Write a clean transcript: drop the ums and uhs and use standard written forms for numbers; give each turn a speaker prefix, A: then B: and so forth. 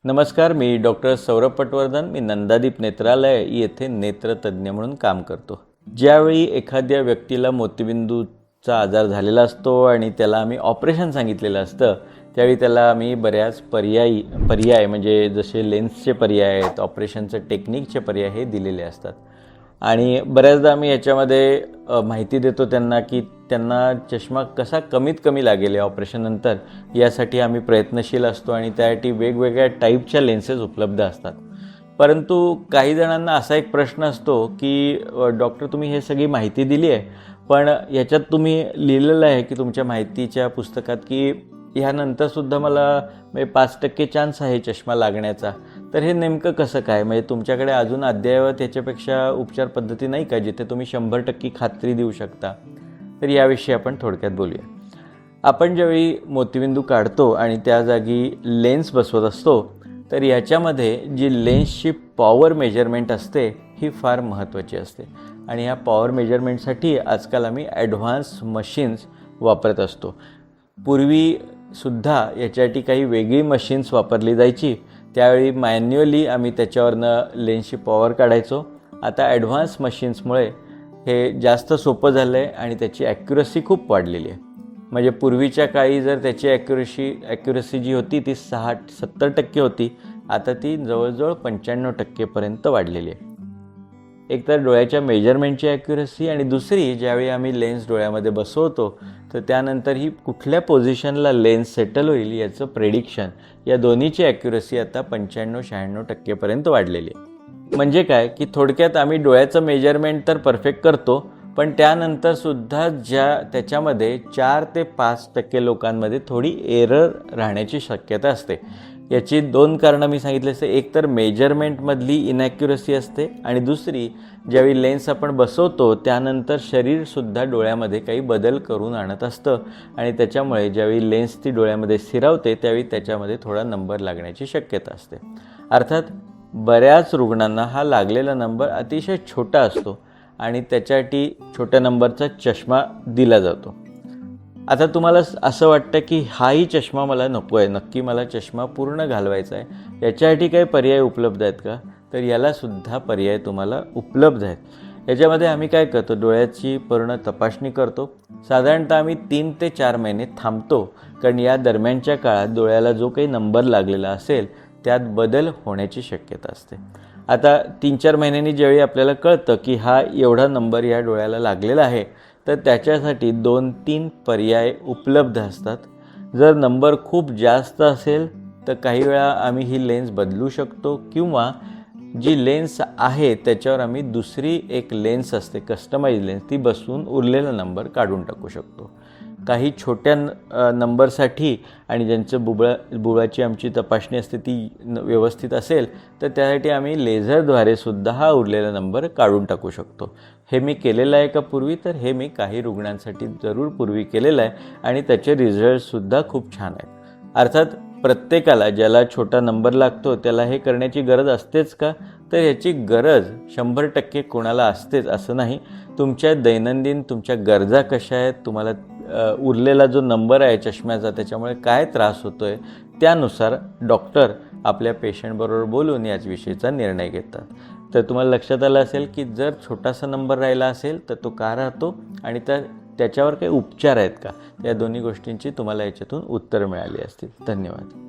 A: नमस्कार, मी डॉक्टर सौरभ पटवर्धन. मी नंदादीप नेत्रालय येथे नेत्रतज्ञ म्हणून काम करतो. ज्यावेळी एखाद्या व्यक्तीला मोतीबिंदूचा आजार झालेला असतो आणि त्याला आम्ही ऑपरेशन सांगितलेलं असतं, त्यावेळी त्याला आम्ही बऱ्याच पर्याय म्हणजे जसे लेन्सचे पर्याय आहेत, ऑपरेशनचं टेक्निकचे पर्याय हे दिलेले असतात. आणि बऱ्याचदा आम्ही याच्यामध्ये माहिती देतो त्यांना की त्यांना चष्मा कसा कमीत कमी लागेल या ऑपरेशननंतर, यासाठी आम्ही प्रयत्नशील असतो आणि त्यासाठी वेगवेगळ्या टाईपच्या लेन्सेस उपलब्ध असतात. परंतु काही जणांना असा एक प्रश्न असतो की डॉक्टर तुम्ही हे सगळी माहिती दिली आहे, पण याच्यात तुम्ही लिहिलेलं आहे की तुमच्या माहितीच्या पुस्तकात की ह्यानंतरसुद्धा मला 5% चान्स आहे चष्मा लागण्याचा. तर हे नेमकं कसं काय? म्हणजे तुमच्याकडे अजून अद्ययावत याच्यापेक्षा उपचार पद्धती नाही का जिथे तुम्ही 100% खात्री देऊ शकता? तर याविषयी आपण थोडक्यात बोलूया. आपण ज्यावेळी मोतीबिंदू काढतो आणि त्या जागी लेन्स बसवत असतो, तर याच्यामध्ये जी लेन्सची पॉवर मेजरमेंट असते ही फार महत्त्वाची असते. आणि ह्या पॉवर मेजरमेंटसाठी आजकाल आम्ही ॲडव्हान्स मशीन्स वापरत असतो. पूर्वीसुद्धा याच्यासाठी काही वेगळी मशीन्स वापरली जायची. त्यावेळी मॅन्युअली आम्ही त्याच्यावरनं लेन्सची पॉवर काढायचो. आता ॲडव्हान्स मशीन्समुळे हे जास्त सोपं झालं आहे आणि त्याची ॲक्युरसी खूप वाढलेली आहे. म्हणजे पूर्वीच्या काळी जर त्याची ॲक्युरसी जी होती ती 60-70% होती, आता ती जवळजवळ 95% वाढलेली आहे. एक तर डोळ्याच्या मेजरमेंटची ॲक्युरसी आणि दुसरी ज्यावेळी आम्ही लेन्स डोळ्यामध्ये बसवतो तर त्यानंतर ही कुठल्या पोझिशनला लेन्स सेटल होईल याचं प्रेडिक्शन, या दोन्हीची ॲक्युरसी आता 95-96% वाढलेली आहे. म्हणजे काय की थोडक्यात आम्ही डोळ्याचं मेजरमेंट तर परफेक्ट करतो, पण त्यानंतरसुद्धा त्याच्यामध्ये 4 ते 5% लोकांमध्ये थोडी एरर राहण्याची शक्यता असते. याची 2 कारणं मी सांगितली असते. एक तर मेजरमेंटमधली इनॅक्युरसी असते आणि दुसरी ज्यावेळी लेन्स आपण बसवतो त्यानंतर शरीरसुद्धा डोळ्यामध्ये काही बदल करून आणत असतं आणि त्याच्यामुळे ज्यावेळी लेन्स ती डोळ्यामध्ये स्थिरावते त्यावेळी त्याच्यामध्ये थोडा नंबर लागण्याची शक्यता असते. अर्थात बऱ्याच रुग्णांना हा लागलेला नंबर अतिशय छोटा असतो आणि त्याच्यासाठी छोट्या नंबरचा चष्मा दिला जातो. आता तुम्हाला असं वाटतं की हाही चष्मा मला नको आहे, नक्की मला चष्मा पूर्ण घालवायचा आहे, याच्यासाठी काही पर्याय उपलब्ध आहेत का? तर यालासुद्धा पर्याय तुम्हाला उपलब्ध आहेत. याच्यामध्ये आम्ही काय करतो, डोळ्याची पूर्ण तपासणी करतो. साधारणतः आम्ही 3 ते 4 महिने थांबतो, कारण या दरम्यानच्या काळात डोळ्याला जो काही नंबर लागलेला असेल त्यात बदल होण्याची शक्यता असते. आता 3-4 महिन्यांनी ज्यावेळी आपल्याला कळतं की हा एवढा नंबर या डोळ्याला लागलेला आहे, तर त्याच्यासाठी 2-3 पर्याय उपलब्ध असतात. जर नंबर खूप जास्त असेल तर काही वेळा आम्ही ही लेन्स बदलू शकतो किंवा जी लेन्स आहे त्याच्यावर आम्ही दुसरी एक लेन्स असते, कस्टमाइज लेन्स, ती बसवून उरलेला नंबर काढून टाकू शकतो. काही छोट्या नंबरसाठी आणि ज्यांचं बुबुळाची आमची तपासणी असते ती व्यवस्थित असेल तर त्यासाठी आम्ही लेझरद्वारे सुद्धा हा उरलेला नंबर काढून टाकू शकतो. हे मी केलेलं आहे का पूर्वी? तर हे मी काही रुग्णांसाठी जरूर पूर्वी केलेलं आहे आणि त्याचे रिझल्टसुद्धा खूप छान आहेत. अर्थात प्रत्येकाला ज्याला छोटा नंबर लागतो त्याला हे करण्याची गरज असतेच का? तर याची गरज 100% कोणाला असतेच असं नाही. तुमच्या दैनंदिन तुमच्या गरजा कशा आहेत, तुम्हाला उरलेला जो नंबर आहे चष्म्याचा त्याच्यामुळे काय त्रास होतो आहे, त्यानुसार डॉक्टर आपल्या पेशंटबरोबर बोलून याच विषयीचा निर्णय घेतात. तर तुम्हाला लक्षात आलं असेल की जर छोटासा नंबर राहिला असेल तर तो का राहतो आणि त्याच्यावर काही उपचार आहेत का, या दोन्ही गोष्टींची तुम्हाला याच्यातून उत्तर मिळाली असतील. धन्यवाद.